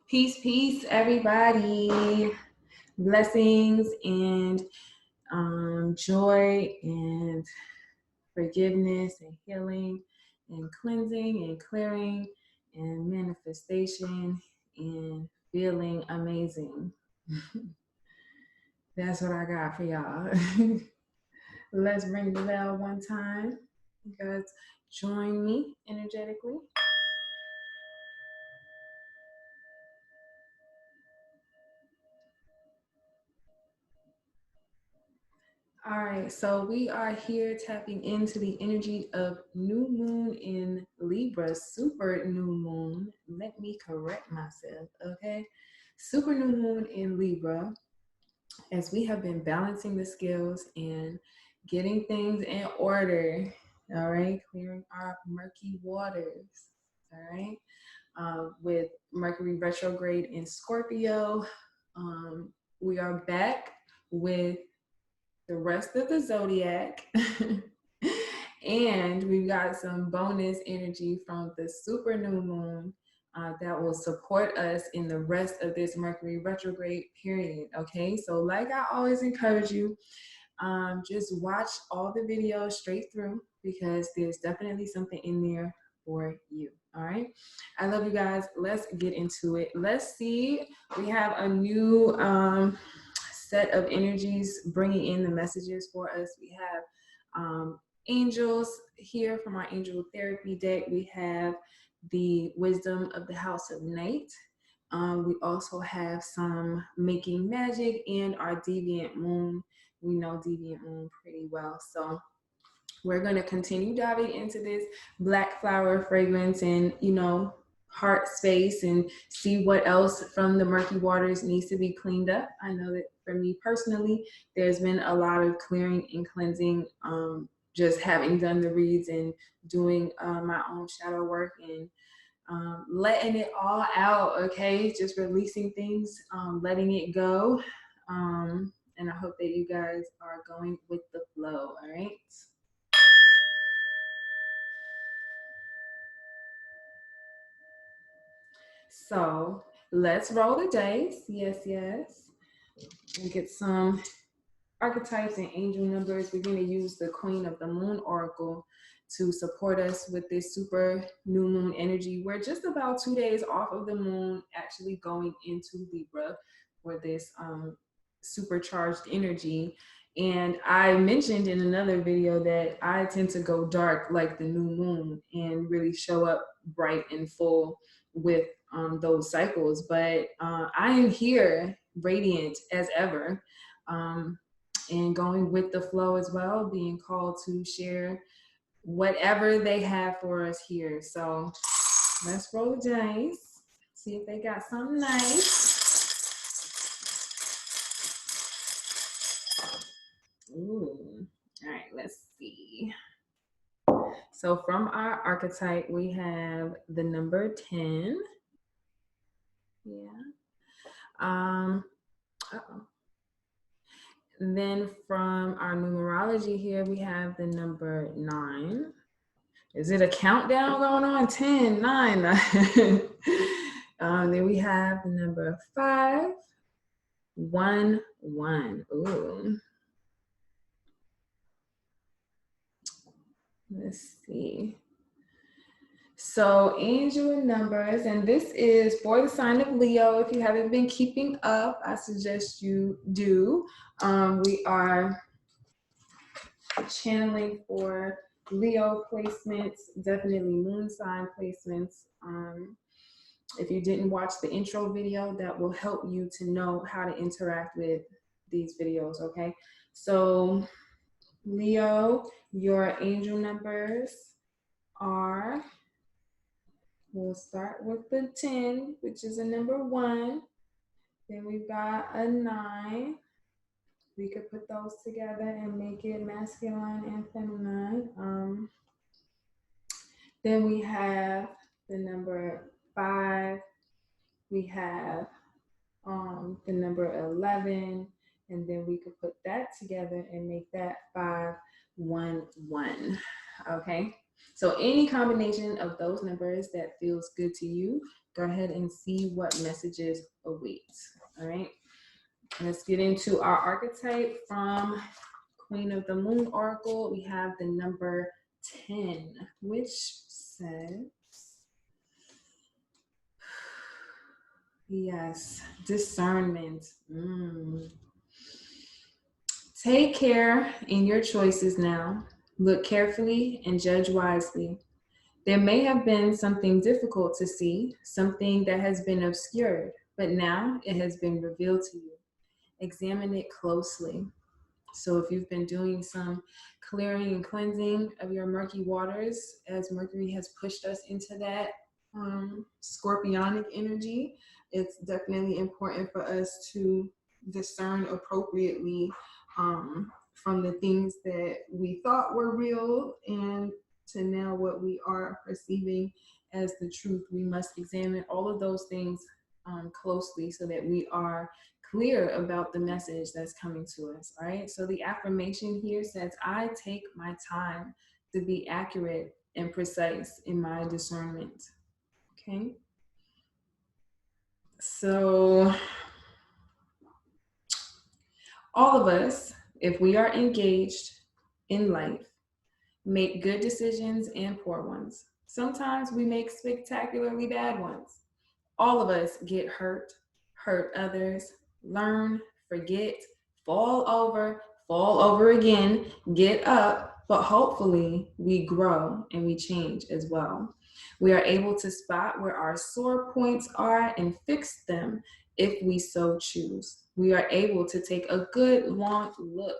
Peace, peace, everybody. Blessings and joy and forgiveness and healing and cleansing and clearing and manifestation and feeling amazing. That's what I got for y'all. Let's ring the bell one time. You guys join me energetically. All right, so we are here tapping into the energy of new moon in Libra, super new moon. Let me correct myself, okay? Super new moon in Libra, as we have been balancing the scales and getting things in order, all right? Clearing our murky waters, all right? With Mercury retrograde in Scorpio, we are back with the rest of the zodiac. And we've got some bonus energy from the super new moon that will support us in the rest of this Mercury retrograde period. Okay, so like I always encourage you, just watch all the videos straight through because there's definitely something in there for you. All right, I love you guys. Let's get into it. Let's see. We have a new set of energies bringing in the messages for us. We have angels here from our angel therapy deck. We have the wisdom of the house of night. We also have some making magic and our deviant moon. We know deviant moon pretty well, so we're going to continue diving into this black flower fragrance and heart space and see what else from the murky waters needs to be cleaned up. I know that for me personally, there's been a lot of clearing and cleansing, just having done the reads and doing my own shadow work and letting it all out, okay? Just releasing things, letting it go. And I hope that you guys are going with the flow, all right? So let's roll the dice. Yes, yes. And get some archetypes and angel numbers. We're going to use the Queen of the Moon Oracle to support us with this super new moon energy. We're just about 2 days off of the moon actually going into Libra for this supercharged energy. And I mentioned in another video that I tend to go dark like the new moon and really show up bright and full with those cycles. But I am here radiant as ever. And going with the flow as well, being called to share whatever they have for us here. So let's roll the dice, see if they got something nice. Ooh, all right, let's see. So from our archetype, we have the number 10. Yeah. Uh-oh. And then from our numerology here, we have the number 9. Is it a countdown going on? 10, 9. Then we have the number 5, 1, 1. Ooh. Let's see. So angel numbers, and this is for the sign of Leo. If you haven't been keeping up, I suggest you do. We are channeling for Leo placements, definitely moon sign placements. If you didn't watch the intro video, that will help you to know how to interact with these videos, okay? So Leo, your angel numbers are, we'll start with the 10, which is a number 1. Then we've got a 9. We could put those together and make it masculine and feminine. Then we have the number 5. We have the number 11, and then we could put that together and make that 5, 1, 1. Okay, so any combination of those numbers that feels good to you, go ahead and see what messages await. All right, let's get into our archetype from Queen of the Moon Oracle. We have the number 10, which says, yes, discernment. Take care in your choices now. Look carefully and judge wisely. There may have been something difficult to see, something that has been obscured, but now it has been revealed to you. Examine it closely. So if you've been doing some clearing and cleansing of your murky waters, as Mercury has pushed us into that scorpionic energy, it's definitely important for us to discern appropriately from the things that we thought were real and to now what we are perceiving as the truth. We must examine all of those things closely so that we are clear about the message that's coming to us. All right, so the affirmation here says, I take my time to be accurate and precise in my discernment. Okay, so all of us, if we are engaged in life, make good decisions and poor ones. Sometimes we make spectacularly bad ones. All of us get hurt, hurt others, learn, forget, fall over again, get up, but hopefully we grow and we change as well. We are able to spot where our sore points are and fix them if we so choose. We are able to take a good long look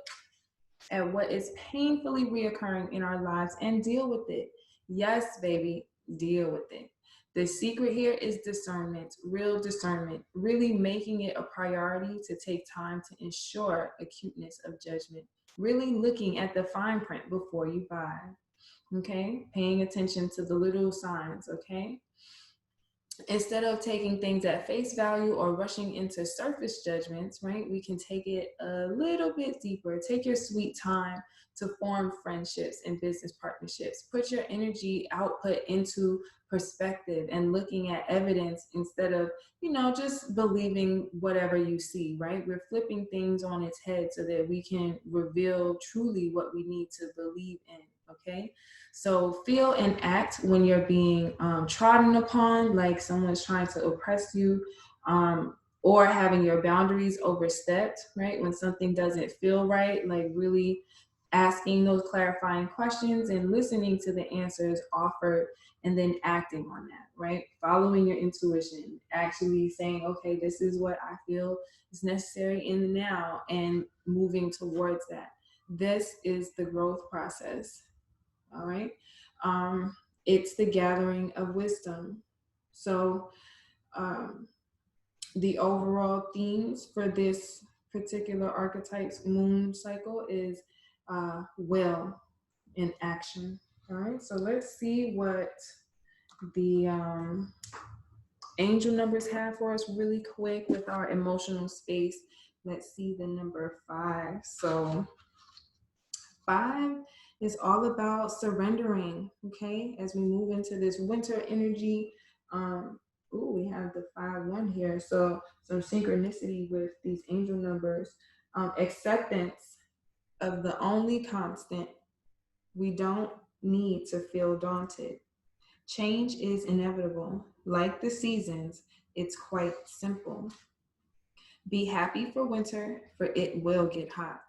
at what is painfully reoccurring in our lives and deal with it. Yes, baby, deal with it. The secret here is discernment, real discernment, really making it a priority to take time to ensure acuteness of judgment, really looking at the fine print before you buy, okay? Paying attention to the little signs, okay? Instead of taking things at face value or rushing into surface judgments, right, we can take it a little bit deeper. Take your sweet time to form friendships and business partnerships. Put your energy output into perspective and looking at evidence instead of, just believing whatever you see, right? We're flipping things on its head so that we can reveal truly what we need to believe in, okay? So feel and act when you're being trodden upon, like someone's trying to oppress you, or having your boundaries overstepped, right? When something doesn't feel right, like really asking those clarifying questions and listening to the answers offered and then acting on that, right? Following your intuition, actually saying, okay, this is what I feel is necessary in the now and moving towards that. This is the growth process. All right. It's the gathering of wisdom. So the overall themes for this particular archetype's moon cycle is will in action. All right. So let's see what the angel numbers have for us really quick with our emotional space. Let's see the number 5. So 5 is all about surrendering, okay? As we move into this winter energy, we have the 5-1 here. So some synchronicity with these angel numbers. Acceptance of the only constant. We don't need to feel daunted. Change is inevitable. Like the seasons, it's quite simple. Be happy for winter, for it will get hot.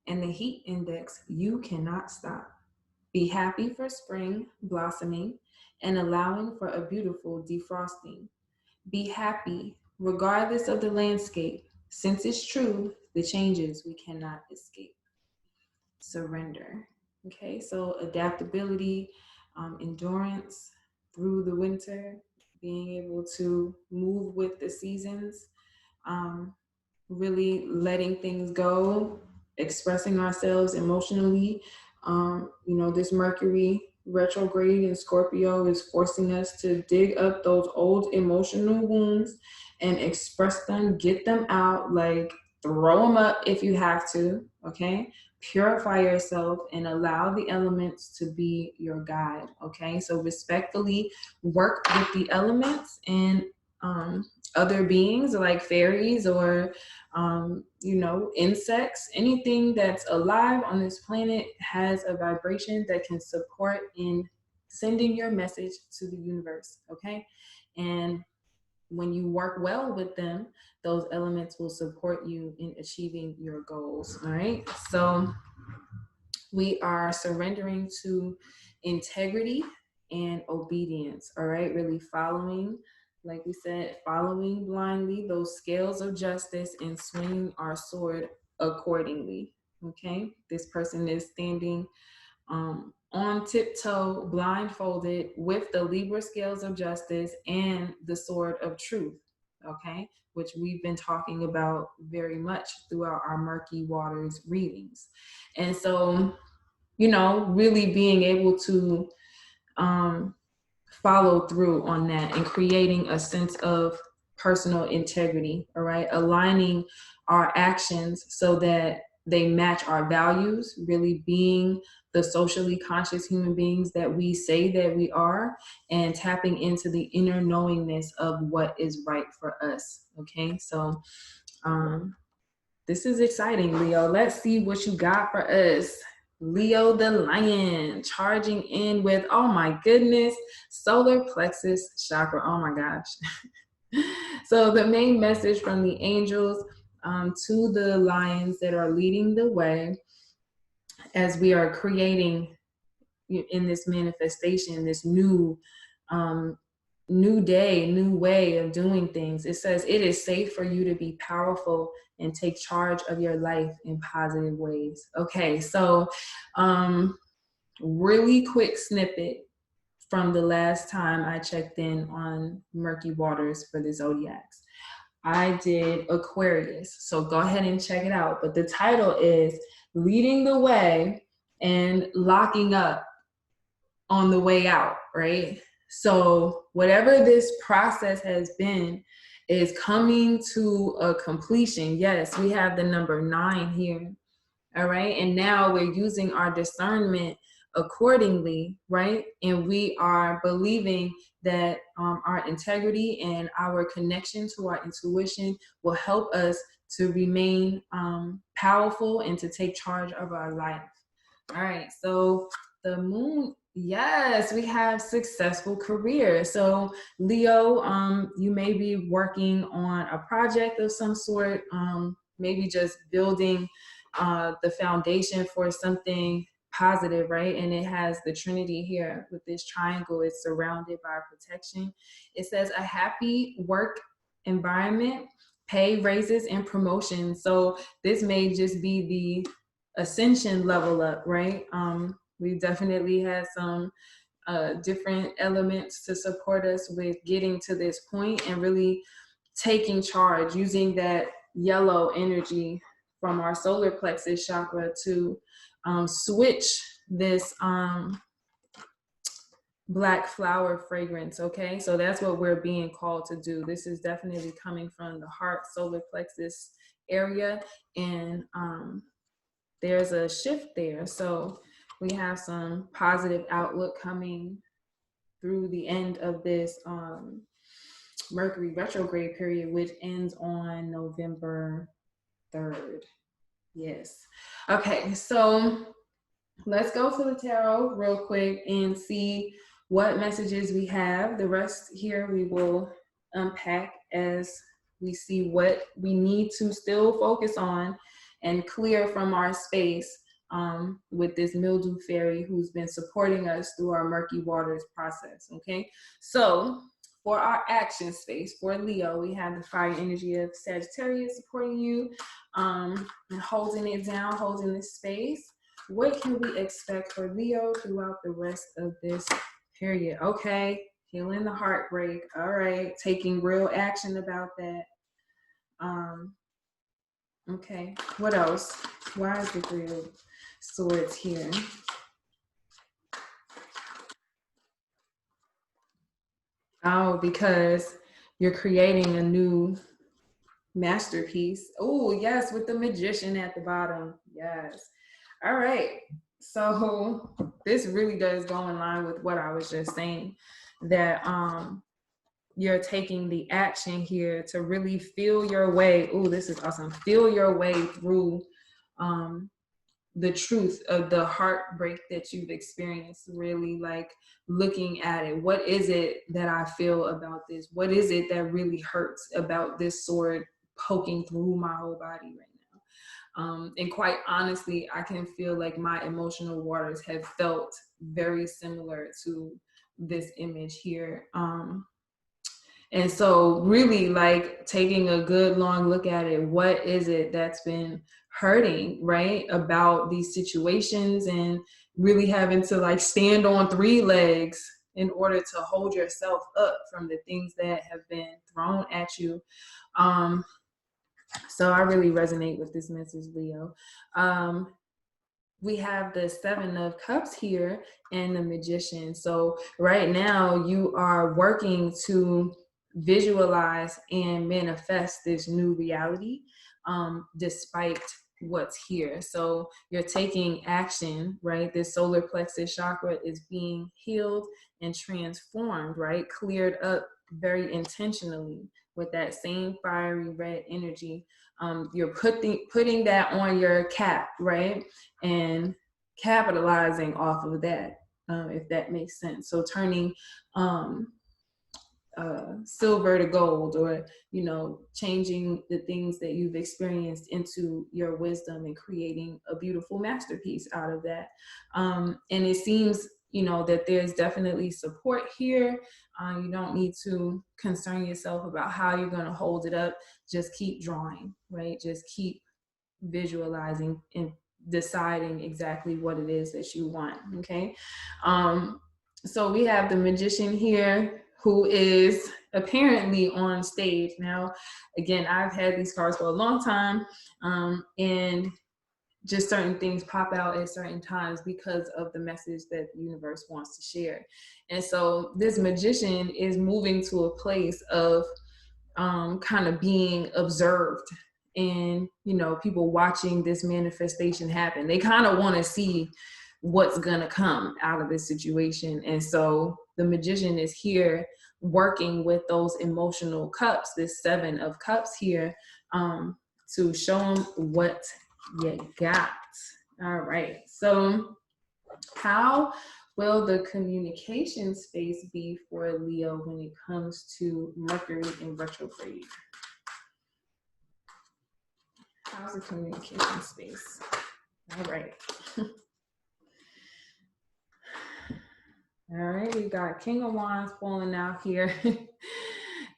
And the heat index, you cannot stop. Be happy for spring blossoming and allowing for a beautiful defrosting. Be happy regardless of the landscape, since it's true, the changes we cannot escape. Surrender. Okay, so adaptability, endurance through the winter, being able to move with the seasons, really letting things go, expressing ourselves emotionally. This Mercury retrograde in Scorpio is forcing us to dig up those old emotional wounds and express them, get them out, like throw them up if you have to, okay? purify yourself and allow the elements to be your guide. Okay, so respectfully work with the elements and other beings like fairies or insects. Anything that's alive on this planet has a vibration that can support in sending your message to the universe. Okay, and when you work well with them, those elements will support you in achieving your goals. All right, so we are surrendering to integrity and obedience. All right, really following, like we said, following blindly those scales of justice and swinging our sword accordingly. Okay, this person is standing on tiptoe, blindfolded, with the Libra scales of justice and the sword of truth. Okay, which we've been talking about very much throughout our Murky Waters readings. And so, really being able to follow through on that and creating a sense of personal integrity, all right? Aligning our actions so that they match our values, really being the socially conscious human beings that we say that we are, and tapping into the inner knowingness of what is right for us, okay? So this is exciting, Leo. Let's see what you got for us. Leo the Lion, charging in with, oh my goodness, solar plexus chakra. Oh my gosh. So the main message from the angels to the lions that are leading the way as we are creating in this manifestation, this new day, new way of doing things. It says it is safe for you to be powerful and take charge of your life in positive ways. Okay, so really quick snippet from the last time I checked in on Murky Waters for the Zodiacs. I did Aquarius, so go ahead and check it out. But the title is Leading the Way and Locking Up on the Way Out, right? So whatever this process has been is coming to a completion. Yes, we have the number 9 here, all right? And now we're using our discernment accordingly, right? And we are believing that our integrity and our connection to our intuition will help us to remain powerful and to take charge of our life. All right, so the moon, yes, we have successful career. So Leo, you may be working on a project of some sort, maybe just building the foundation for something positive, right? And it has the Trinity here with this triangle. It's surrounded by protection. It says a happy work environment, pay raises and promotions. So this may just be the ascension level up, right? We definitely had some different elements to support us with getting to this point and really taking charge, using that yellow energy from our solar plexus chakra to switch this black flower fragrance. Okay, so that's what we're being called to do. This is definitely coming from the heart solar plexus area, and there's a shift there. So we have some positive outlook coming through the end of this Mercury retrograde period, which ends on November 3rd. Yes. Okay, so let's go to the tarot real quick and see what messages we have. The rest here we will unpack as we see what we need to still focus on and clear from our space with this mildew fairy who's been supporting us through our Murky Waters process. Okay, so for our action space for Leo, we have the fire energy of Sagittarius supporting you and holding it down, holding this space. What can we expect for Leo throughout the rest of this period? Okay, healing the heartbreak. All right, taking real action about that. Okay, what else? Why is the 3 of Swords here? Oh, because you're creating a new masterpiece. Oh, yes, with the Magician at the bottom. Yes. All right. So this really does go in line with what I was just saying, that you're taking the action here to really feel your way. Oh, this is awesome. Feel your way through the truth of the heartbreak that you've experienced, really like looking at it. What is it that I feel about this? What is it that really hurts about this sword poking through my whole body right now? And quite honestly, I can feel like my emotional waters have felt very similar to this image here. And so really like taking a good long look at it, what is it that's been hurting, right, about these situations, and really having to like stand on 3 legs in order to hold yourself up from the things that have been thrown at you. So I really resonate with this message, Leo. We have the 7 of Cups here and the Magician. So right now you are working to visualize and manifest this new reality, despite what's here. So you're taking action, right? This solar plexus chakra is being healed and transformed, right? Cleared up very intentionally with that same fiery red energy. You're putting that on your cap, right? And capitalizing off of that, if that makes sense. So turning silver to gold, or changing the things that you've experienced into your wisdom and creating a beautiful masterpiece out of that. And it seems that there's definitely support here. You don't need to concern yourself about how you're going to hold it up. Just keep drawing, right? Just keep visualizing and deciding exactly what it is that you want. Okay. So we have the Magician here, who is apparently on stage now. Again, I've had these cards for a long time, and just certain things pop out at certain times because of the message that the universe wants to share. And so this Magician is moving to a place of kind of being observed, and people watching this manifestation happen. They kind of want to see what's gonna come out of this situation. And so the Magician is here working with those emotional cups, this 7 of Cups here, to show them what you got. All right, so how will the communication space be for Leo when it comes to Mercury in retrograde? How's the communication space? All right. All right, we got King of Wands falling out here.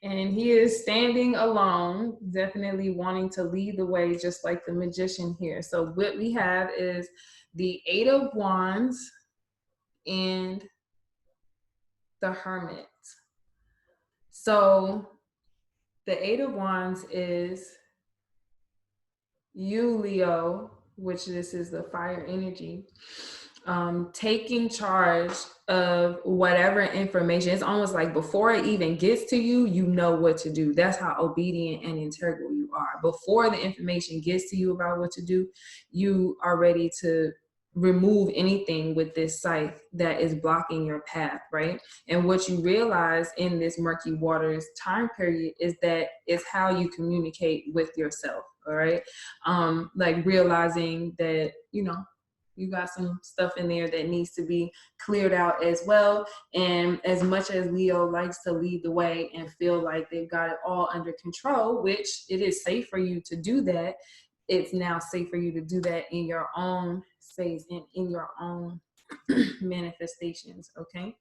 And he is standing alone, definitely wanting to lead the way, just like the Magician here. So what we have is the 8 of Wands and the Hermit. So the 8 of Wands is you, Leo, which this is the fire energy, taking charge of whatever information. It's almost like before it even gets to you, you know what to do. That's how obedient and integral you are. Before the information gets to you about what to do, you are ready to remove anything with this scythe that is blocking your path, right? And what you realize in this murky waters time period is that it's how you communicate with yourself. All right. Like realizing that, you got some stuff in there that needs to be cleared out as well. And as much as Leo likes to lead the way and feel like they've got it all under control, which it is safe for you to do that, it's now safe for you to do that in your own space and in your own manifestations. Okay.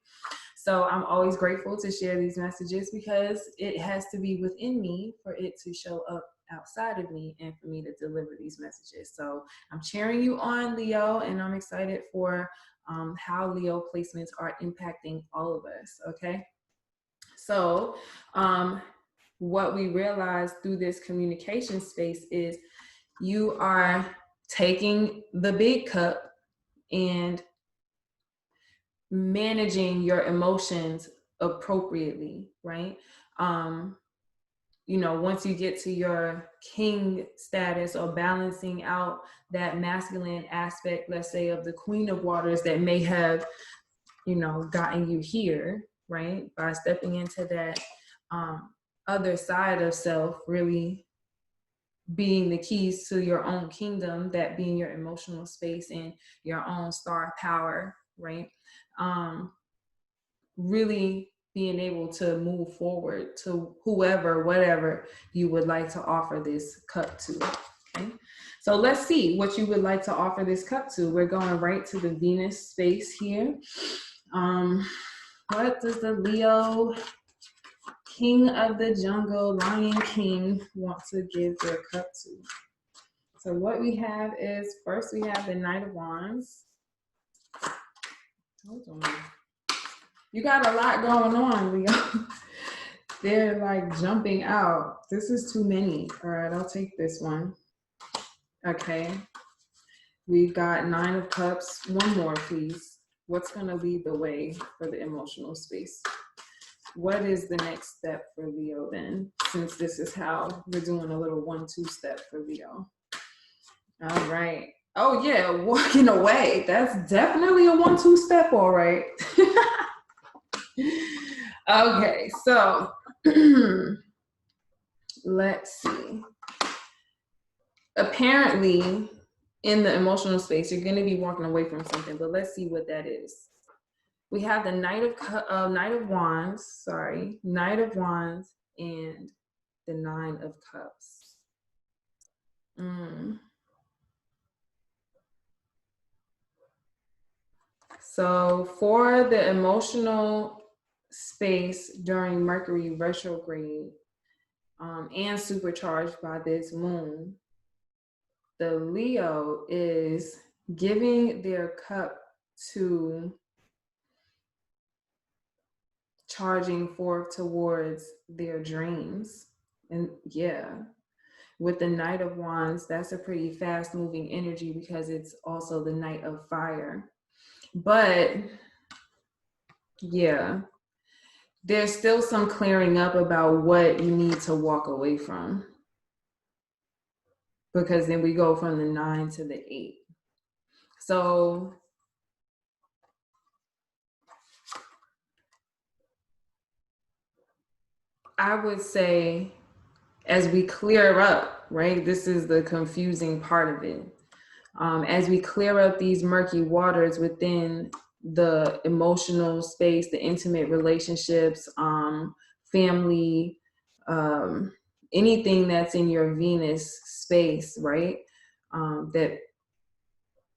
So I'm always grateful to share these messages because it has to be within me for it to show up outside of me and for me to deliver these messages. So I'm cheering you on, Leo, and I'm excited for how Leo placements are impacting all of us. Okay. So what we realize through this communication space is you are taking the big cup and managing your emotions appropriately, right? you know, once you get to your king status or balancing out that masculine aspect, let's say, of the Queen of Waters that may have, you know, gotten you here, right? By stepping into that other side of self, really being the keys to your own kingdom, that being your emotional space and your own star power, right? Really being able to move forward to whoever, whatever you would like to offer this cup to. Okay, so let's see what you would like to offer this cup to. We're going right to the Venus space here. What does the Leo King of the Jungle, Lion King, want to give their cup to? So what we have is, first we have the Knight of Wands. Hold on. You got a lot going on, Leo. They're like jumping out. This is too many. All right, I'll take this one. Okay. We got 9 of Cups. One more, please. What's going to lead the way for the emotional space? What is the next step for Leo then? Since this is how we're doing a little 1-2 step for Leo. All right. Oh yeah, walking away. That's definitely a 1-2 step, all right. Okay, so let's see. Apparently, in the emotional space, you're going to be walking away from something, but let's see what that is. We have the Knight of Wands, Knight of Wands, and the 9 of Cups. So for the emotional space during Mercury retrograde, and supercharged by this moon, the Leo is giving their cup to charging forth towards their dreams. And yeah, with the Knight of Wands, that's a pretty fast moving energy because it's also the Knight of Fire. But yeah, there's still some clearing up about what you need to walk away from. Because then we go from the 9 to the 8. So I would say, as we clear up, right? This is the confusing part of it. As we clear up these murky waters within the emotional space, the intimate relationships, family, anything that's in your Venus space, right? That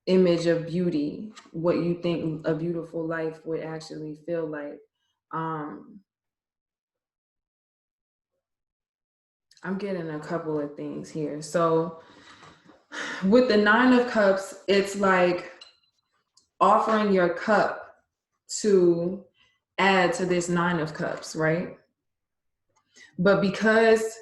image of beauty, what you think a beautiful life would actually feel like. I'm getting a couple of things here. So with the 9 of Cups, it's like offering your cup to add to this 9 of Cups, right? But because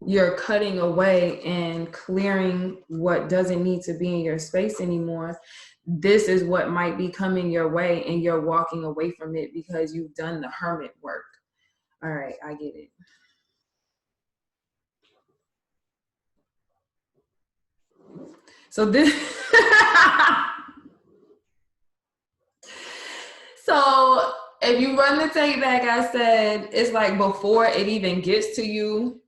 you're cutting away and clearing what doesn't need to be in your space anymore, this is what might be coming your way, and you're walking away from it because you've done the hermit work. All right, I get it. So this so if you run the tape back, I said it's like before it even gets to you,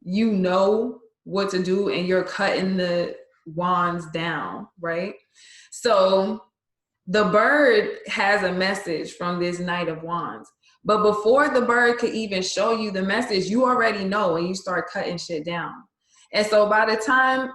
you know what to do and you're cutting the wands down, right? So the bird has a message from this Knight of Wands. But before the bird could even show you the message, you already know, and you start cutting shit down. And so by the time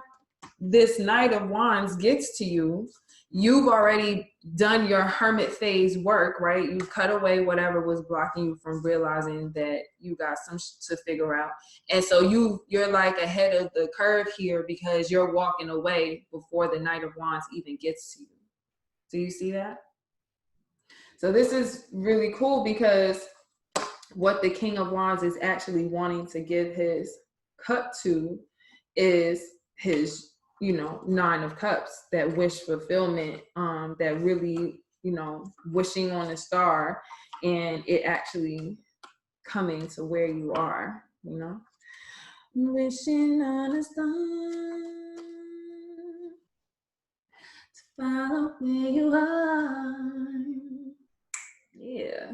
this Knight of Wands gets to you, you've already done your hermit phase work, right? You've cut away whatever was blocking you from realizing that you got some to figure out. And so you're like ahead of the curve here because you're walking away before the Knight of Wands even gets to you. Do you see that? So this is really cool because what the King of Wands is actually wanting to give his cup to is his, 9 of Cups, that wish fulfillment, that really, wishing on a star and it actually coming to where you are, wishing on a star to follow where you are. Yeah.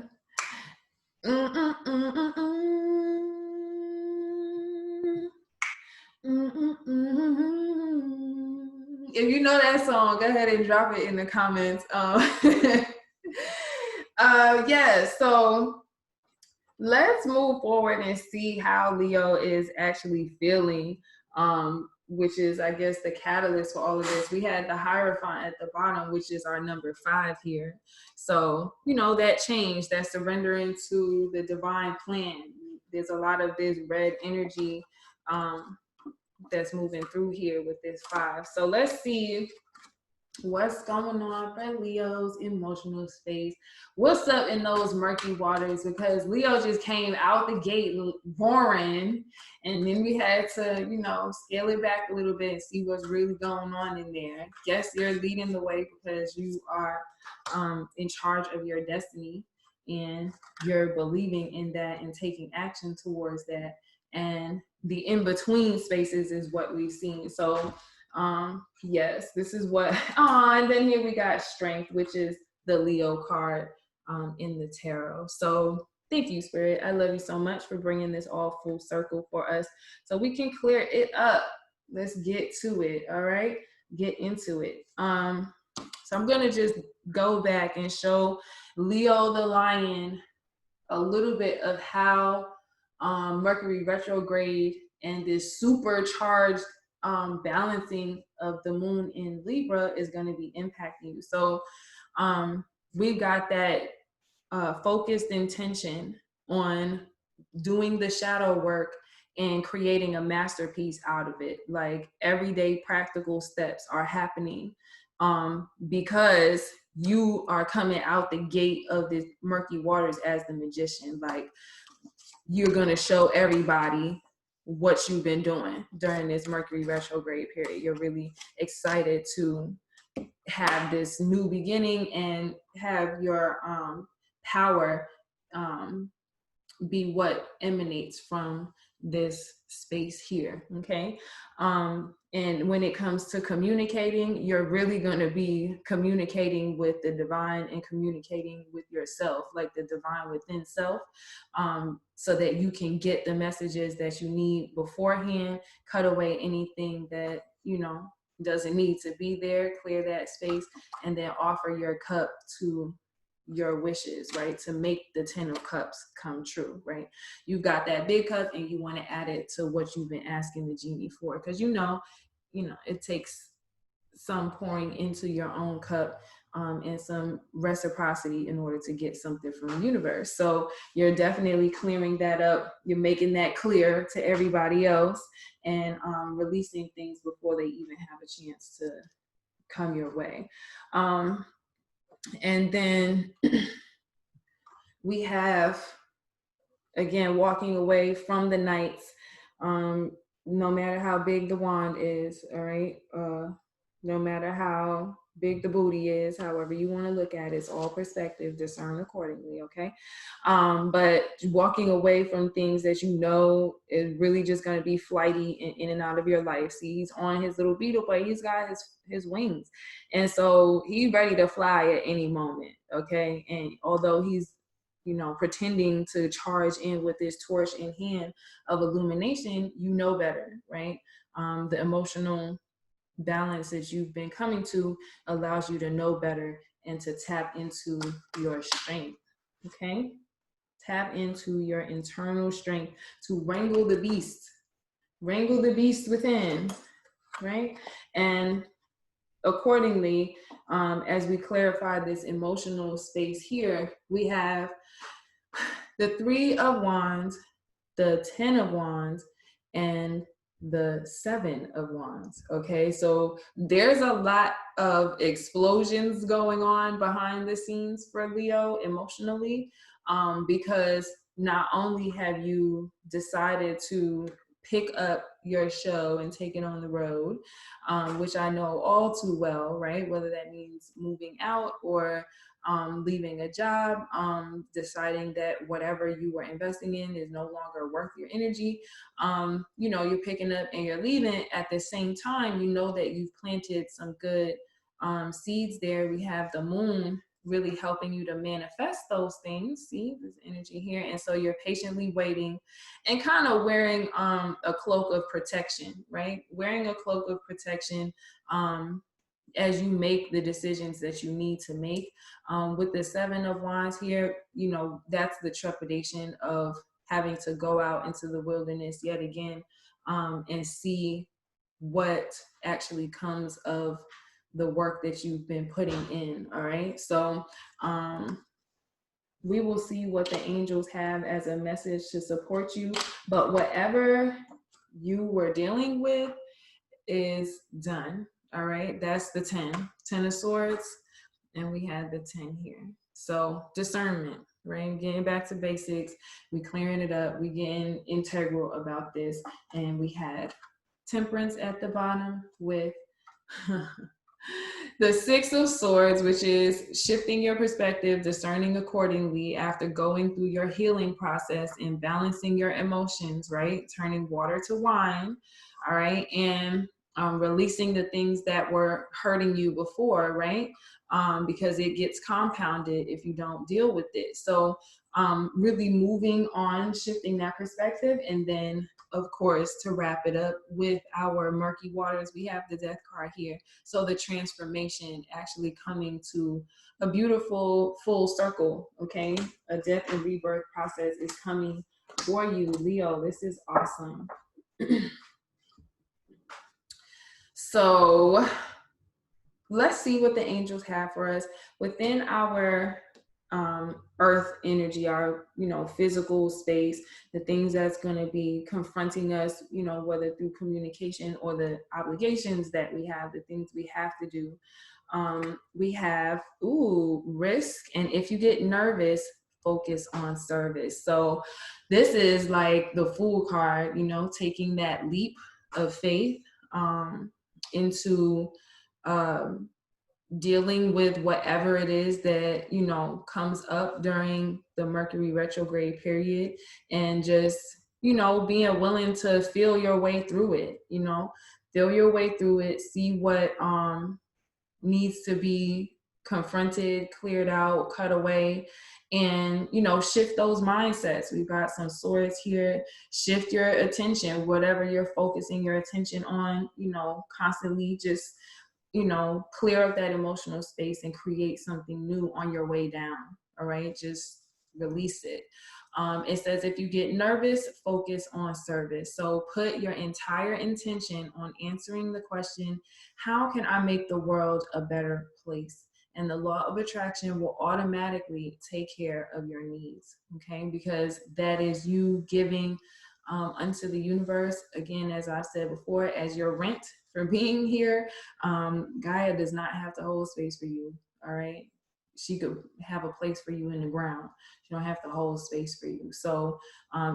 If you know that song, go ahead and drop it in the comments. Yeah, so let's move forward and see how Leo is actually feeling, which is, I guess, the catalyst for all of this. We had the Hierophant at the bottom, which is our number 5 here. So, you know, that change, that surrendering to the divine plan. There's a lot of this red energy that's moving through here with this 5. So let's see what's going on for Leo's emotional space. What's up in those murky waters? Because Leo just came out the gate roaring, and then we had to, you know, scale it back a little bit and see what's really going on in there. Guess you're leading the way because you are in charge of your destiny, and you're believing in that and taking action towards that. And the in-between spaces is what we've seen. So yes, this is what, and then here we got Strength, which is the Leo card in the tarot. So thank you, Spirit. I love you so much for bringing this all full circle for us so we can clear it up. Let's get to it. All right, get into it. So I'm gonna just go back and show Leo the Lion a little bit of how Mercury retrograde and this supercharged balancing of the moon in Libra is going to be impacting you. So we've got that focused intention on doing the shadow work and creating a masterpiece out of it. Like everyday practical steps are happening because you are coming out the gate of this murky waters as the magician. Like you're going to show everybody what you've been doing during this Mercury retrograde period. You're really excited to have this new beginning and have your power be what emanates from this space here. Okay. And when it comes to communicating, you're really going to be communicating with the divine and communicating with yourself, like the divine within self, so that you can get the messages that you need beforehand, cut away anything that, you know, doesn't need to be there, clear that space, and then offer your cup to your wishes, right? To make the 10 of cups come true, right? You've got that big cup and you want to add it to what you've been asking the genie for, because you know, it takes some pouring into your own cup and some reciprocity in order to get something from the universe. So you're definitely clearing that up. You're making that clear to everybody else and releasing things before they even have a chance to come your way. And then we have, again, walking away from the nights, no matter how big the wand is, all right? No matter how big the booty is, however you want to look at it, it's all perspective, discern accordingly, okay? But walking away from things that you know is really just going to be flighty in and out of your life. See, he's on his little beetle, but he's got his wings. And so he's ready to fly at any moment, okay? And although he's, pretending to charge in with this torch in hand of illumination, you know better, right? The emotional balance that you've been coming to allows you to know better and to tap into your strength, okay? Tap into your internal strength to wrangle the beast within, right? And accordingly, as we clarify this emotional space here, we have the 3 of Wands, the 10 of Wands, and the 7 of Wands. Okay, so there's a lot of explosions going on behind the scenes for Leo emotionally, because not only have you decided to pick up your show and take it on the road, which I know all too well, right? Whether that means moving out or leaving a job, deciding that whatever you were investing in is no longer worth your energy. You know, you're picking up and you're leaving. At the same time, you know that you've planted some good seeds there. We have the moon really helping you to manifest those things. See, there's energy here. And so you're patiently waiting and kind of wearing a cloak of protection, right? Wearing a cloak of protection as you make the decisions that you need to make. With the 7 of Wands here, you know, that's the trepidation of having to go out into the wilderness yet again and see what actually comes of the work that you've been putting in. All right. So we will see what the angels have as a message to support you. But whatever you were dealing with is done. All right. That's the 10 of Swords. And we had the 10 here. So discernment, right? Getting back to basics. We clearing it up. We getting integral about this. And we had Temperance at the bottom with the 6 of Swords, which is shifting your perspective, discerning accordingly after going through your healing process and balancing your emotions, right? Turning water to wine, all right? And releasing the things that were hurting you before, right? Because it gets compounded if you don't deal with it. So really moving on, shifting that perspective, and then of course, to wrap it up with our murky waters, we have the Death card here. So the transformation actually coming to a beautiful full circle, okay? A death and rebirth process is coming for you, Leo. This is awesome. So let's see what the angels have for us within our earth energy, our, you know, physical space, the things that's going to be confronting us, you know, whether through communication or the obligations that we have, the things we have to do. We have, risk. And if you get nervous, focus on service. So this is like the Fool card, you know, taking that leap of faith into dealing with whatever it is that, you know, comes up during the Mercury retrograde period, and just, you know, being willing to feel your way through it, you know, feel your way through it, see what needs to be confronted, cleared out, cut away, and, you know, shift those mindsets. We've got some swords here. Shift your attention, whatever you're focusing your attention on, you know, constantly just, you know, clear up that emotional space and create something new on your way down. All right, just release it. It says if you get nervous, focus on service. So put your entire intention on answering the question, how can I make the world a better place? And the law of attraction will automatically take care of your needs, okay? Because that is you giving unto the universe, again, as I said before, as your rent for being here. Gaia does not have to hold space for you, all right? She could have a place for you in the ground. She don't have to hold space for you. So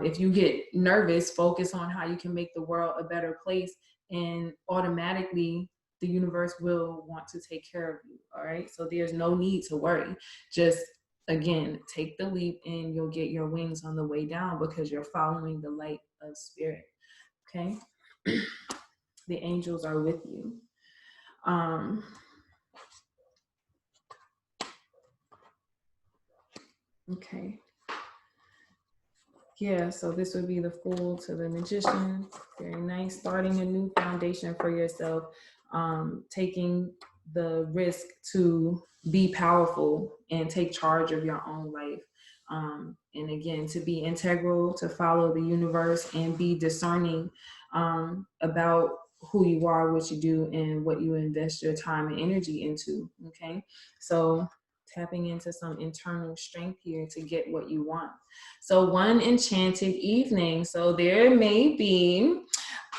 if you get nervous, focus on how you can make the world a better place, and automatically the universe will want to take care of you, all right? So there's no need to worry. Just, again, take the leap and you'll get your wings on the way down because you're following the light of spirit, okay? The angels are with you. Okay. Yeah, so this would be the Fool to the Magician. Very nice. Starting a new foundation for yourself. Taking the risk to be powerful and take charge of your own life. And again, to be integral, to follow the universe and be discerning about who you are, what you do, and what you invest your time and energy into, okay? So tapping into some internal strength here to get what you want. So one enchanted evening. So there may be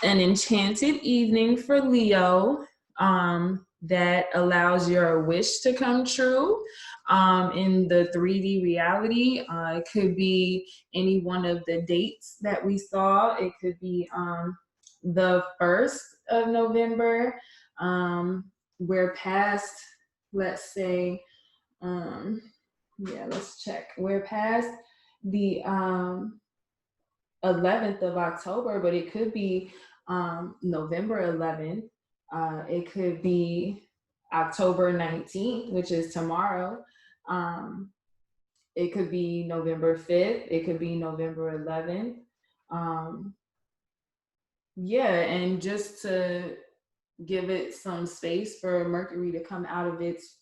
an enchanted evening for Leo that allows your wish to come true. in the 3D reality. It could be any one of the dates that we saw. It could be the 1st of November. We're past, let's say, yeah, let's check. We're past the 11th of October, but it could be November 11th. It could be October 19th, which is tomorrow. It could be November 5th. It could be November 11th. Yeah, and just to give it some space for Mercury to come out of its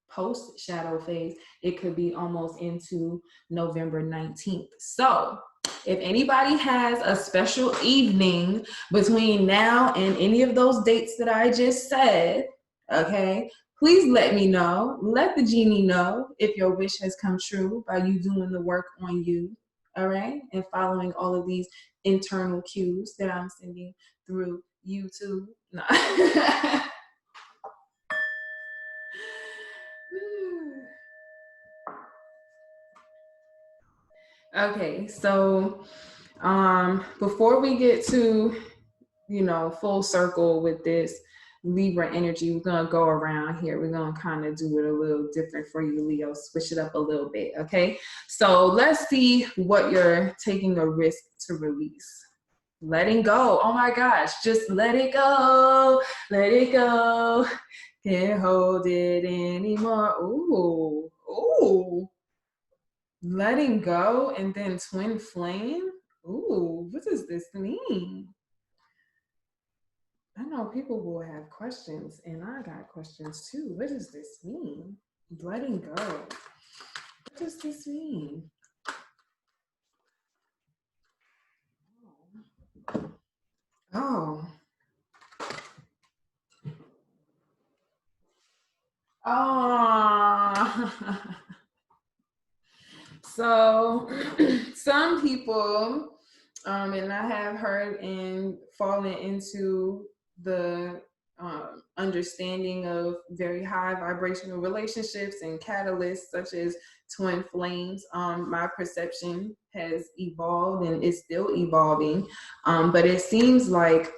post shadow phase, it could be almost into November 19th. So if anybody has a special evening between now and any of those dates that I just said, okay, please let me know. Let the genie know if your wish has come true by you doing the work on you, all right, and following all of these internal cues that I'm sending through YouTube. No. Okay, so before we get to, full circle with this Libra energy, we're gonna go around here. We're gonna kind of do it a little different for you, Leo, switch it up a little bit, okay? So let's see what you're taking a risk to release. Letting go. Oh my gosh, just let it go. Let it go. Can't hold it anymore. Ooh, ooh. Letting go and then twin flame. Ooh, what does this mean? I know people will have questions, and I got questions too. What does this mean? Letting go. What does this mean? Oh. Oh. So some people, and I have heard and fallen into the understanding of very high vibrational relationships and catalysts such as twin flames. My perception has evolved and is still evolving, but it seems like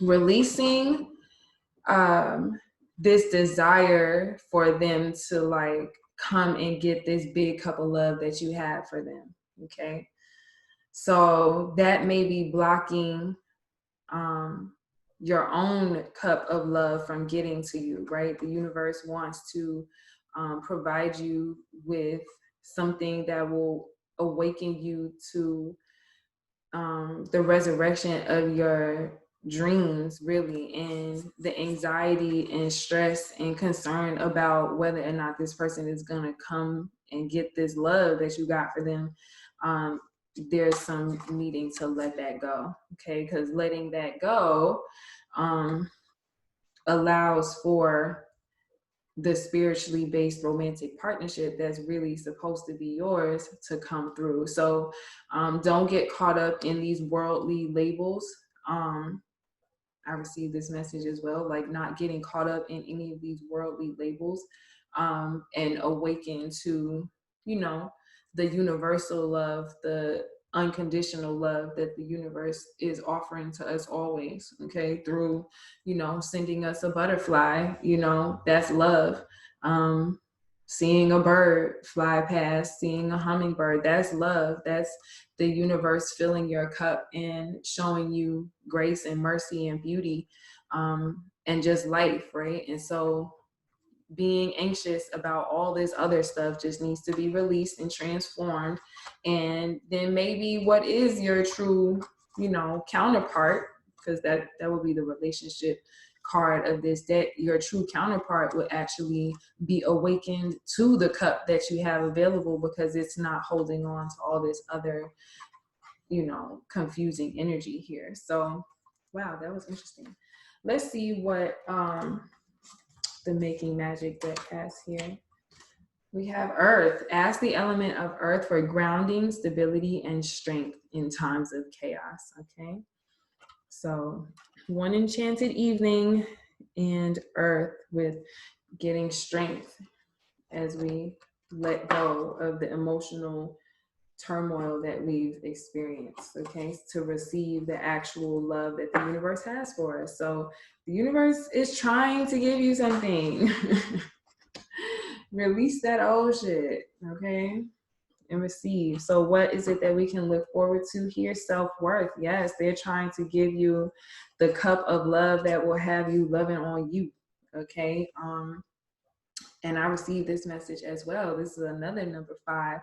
releasing this desire for them to like come and get this big cup of love that you have for them. Okay. So that may be blocking your own cup of love from getting to you, right? The universe wants to provide you with something that will awaken you to the resurrection of your dreams, really, and the anxiety and stress and concern about whether or not this person is going to come and get this love that you got for them. There's some needing to let that go, okay? Because letting that go allows for the spiritually based romantic partnership that's really supposed to be yours to come through. So don't get caught up in these worldly labels. I received this message as well, like not getting caught up in any of these worldly labels, and awaken to, the universal love, the unconditional love that the universe is offering to us always, okay, through, sending us a butterfly, that's love. Seeing a bird fly past, seeing a hummingbird, that's love. That's the universe filling your cup and showing you grace and mercy and beauty, and just life, right? And so being anxious about all this other stuff just needs to be released and transformed. And then maybe what is your true, counterpart, because that would be the relationship card of this deck, your true counterpart would actually be awakened to the cup that you have available, because it's not holding on to all this other, confusing energy here. So wow, that was interesting. Let's see what the Making Magic deck has here. We have Earth. Ask the element of Earth for grounding, stability, and strength in times of chaos. Okay. So one enchanted evening and Earth with getting strength as we let go of the emotional turmoil that we've experienced, okay, to receive the actual love that the universe has for us. So the universe is trying to give you something. Release that old shit, okay, and receive. So what is it that we can look forward to here? Self-worth. Yes, they're trying to give you the cup of love that will have you loving on you, okay. And I received this message as well. This is another number 5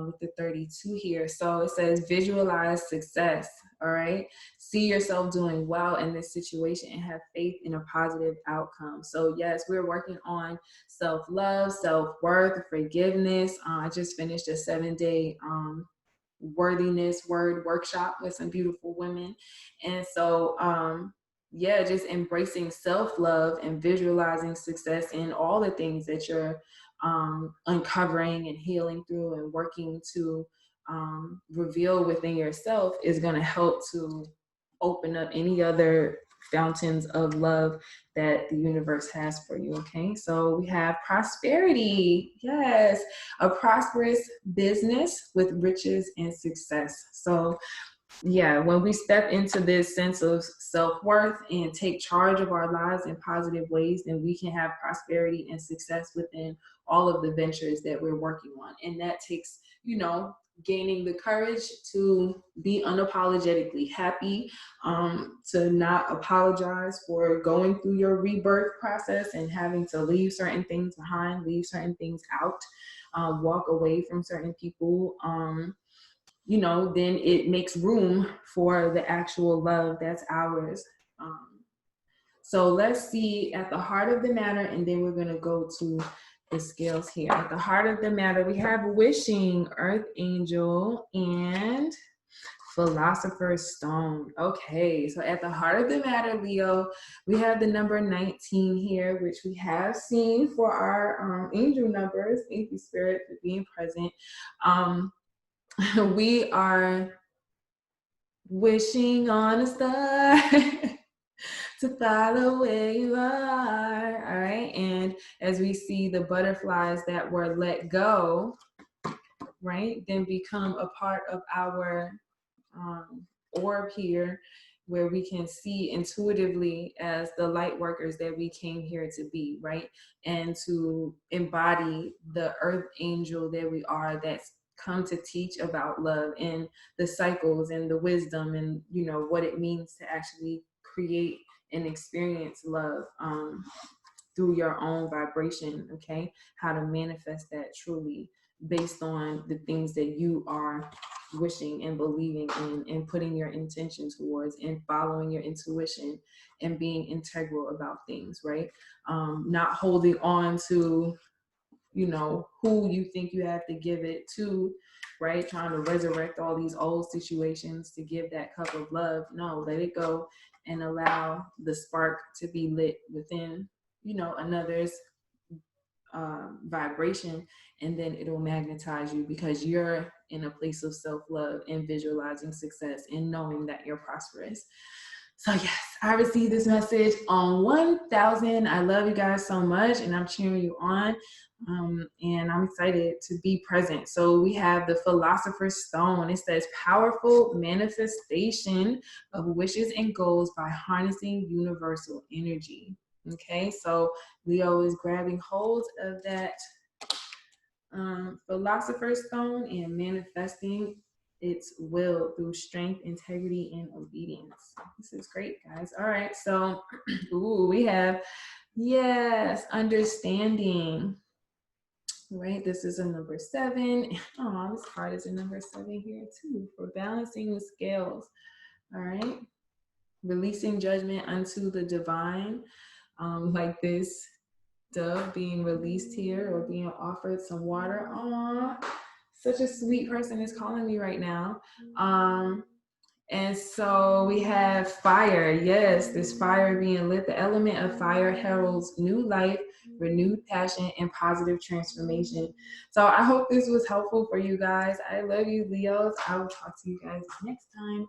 with the 32 here. So it says visualize success. All right. See yourself doing well in this situation and have faith in a positive outcome. So yes, we're working on self-love, self-worth, forgiveness. I just finished a 7-day worthiness word workshop with some beautiful women. And so yeah, just embracing self-love and visualizing success in all the things that you're uncovering and healing through and working to reveal within yourself is going to help to open up any other fountains of love that the universe has for you. Okay, so we have prosperity. Yes, a prosperous business with riches and success. So yeah, when we step into this sense of self-worth and take charge of our lives in positive ways, then we can have prosperity and success within all of the ventures that we're working on. And that takes, you know, gaining the courage to be unapologetically happy, to not apologize for going through your rebirth process and having to leave certain things behind, leave certain things out, walk away from certain people. You know, then it makes room for the actual love that's ours. So let's see at the heart of the matter, and then we're going to go to the scales here. At the heart of the matter, we have wishing, earth angel, and philosopher's stone. Okay, so at the heart of the matter, Leo, we have the number 19 here, which we have seen for our angel numbers. Thank you, Spirit, for being present. We are wishing on a star to follow where you are. All right. And as we see the butterflies that were let go, right, then become a part of our orb here, where we can see intuitively as the light workers that we came here to be, right? And to embody the earth angel that we are, that's come to teach about love and the cycles and the wisdom and, you know, what it means to actually create and experience love through your own vibration, okay? How to manifest that truly based on the things that you are wishing and believing in and putting your intention towards and following your intuition and being integral about things, right? Not holding on to, you know, who you think you have to give it to, right? Trying to resurrect all these old situations to give that cup of love. No, let it go and allow the spark to be lit within, you know, another's vibration, and then it'll magnetize you because you're in a place of self-love and visualizing success and knowing that you're prosperous. So yes, I received this message on 1000. I love you guys so much and I'm cheering you on. And I'm excited to be present. So we have the Philosopher's Stone. It says powerful manifestation of wishes and goals by harnessing universal energy. Okay, so Leo is grabbing hold of that Philosopher's Stone and manifesting its will through strength, integrity, and obedience. This is great, guys. All right, so ooh, we have, yes, understanding. Right, this is a number 7. Oh, this card is a number 7 here too, for balancing the scales. All right, releasing judgment unto the divine, like this dove being released here or being offered some water. Aw, such a sweet person is calling me right now. And so we have fire. Yes, this fire being lit. The element of fire heralds new life, renewed passion, and positive transformation. So I hope this was helpful for you guys. I love you, Leos. I will talk to you guys next time.